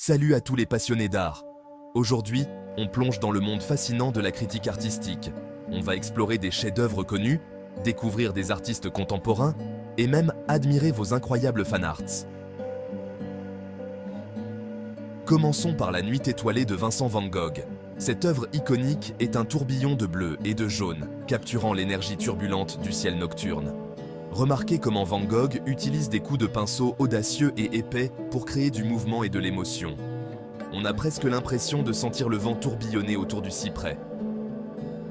Salut à tous les passionnés d'art. Aujourd'hui, on plonge dans le monde fascinant de la critique artistique. On va explorer des chefs-d'œuvre connus, découvrir des artistes contemporains et même admirer vos incroyables fanarts. Commençons par La Nuit étoilée de Vincent van Gogh. Cette œuvre iconique est un tourbillon de bleu et de jaune, capturant l'énergie turbulente du ciel nocturne. Remarquez comment Van Gogh utilise des coups de pinceau audacieux et épais pour créer du mouvement et de l'émotion. On a presque l'impression de sentir le vent tourbillonner autour du cyprès.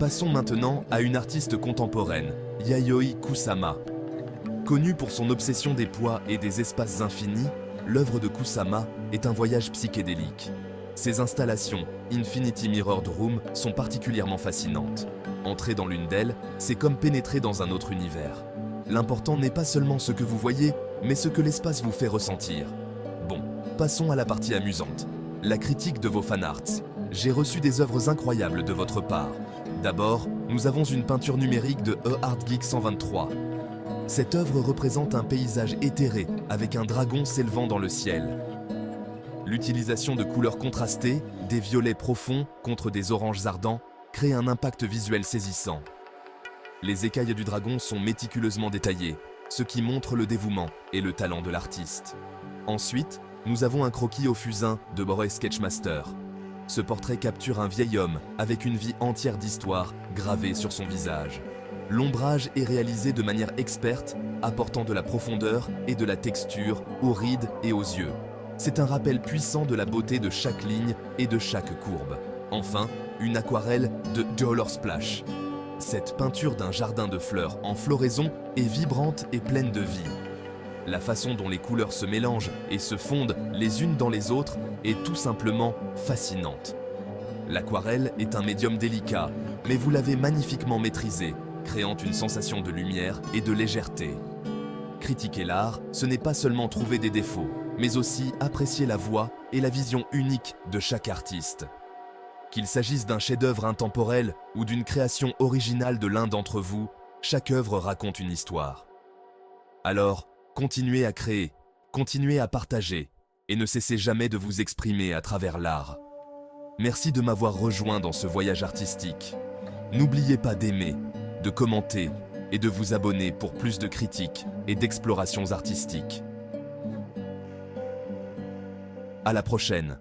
Passons maintenant à une artiste contemporaine, Yayoi Kusama. Connue pour son obsession des poids et des espaces infinis, l'œuvre de Kusama est un voyage psychédélique. Ses installations, Infinity Mirrored Room, sont particulièrement fascinantes. Entrer dans l'une d'elles, c'est comme pénétrer dans un autre univers. L'important n'est pas seulement ce que vous voyez, mais ce que l'espace vous fait ressentir. Bon, passons à la partie amusante. La critique de vos fanarts. J'ai reçu des œuvres incroyables de votre part. D'abord, nous avons une peinture numérique de Art Geek 123. Cette œuvre représente un paysage éthéré, avec un dragon s'élevant dans le ciel. L'utilisation de couleurs contrastées, des violets profonds contre des oranges ardents, crée un impact visuel saisissant. Les écailles du dragon sont méticuleusement détaillées, ce qui montre le dévouement et le talent de l'artiste. Ensuite, nous avons un croquis au fusain de Boris Sketchmaster. Ce portrait capture un vieil homme avec une vie entière d'histoire gravée sur son visage. L'ombrage est réalisé de manière experte, apportant de la profondeur et de la texture aux rides et aux yeux. C'est un rappel puissant de la beauté de chaque ligne et de chaque courbe. Enfin, une aquarelle de Dollar Splash. Cette peinture d'un jardin de fleurs en floraison est vibrante et pleine de vie. La façon dont les couleurs se mélangent et se fondent les unes dans les autres est tout simplement fascinante. L'aquarelle est un médium délicat, mais vous l'avez magnifiquement maîtrisé, créant une sensation de lumière et de légèreté. Critiquer l'art, ce n'est pas seulement trouver des défauts, mais aussi apprécier la voix et la vision unique de chaque artiste. Qu'il s'agisse d'un chef-d'œuvre intemporel ou d'une création originale de l'un d'entre vous, chaque œuvre raconte une histoire. Alors, continuez à créer, continuez à partager, et ne cessez jamais de vous exprimer à travers l'art. Merci de m'avoir rejoint dans ce voyage artistique. N'oubliez pas d'aimer, de commenter et de vous abonner pour plus de critiques et d'explorations artistiques. À la prochaine!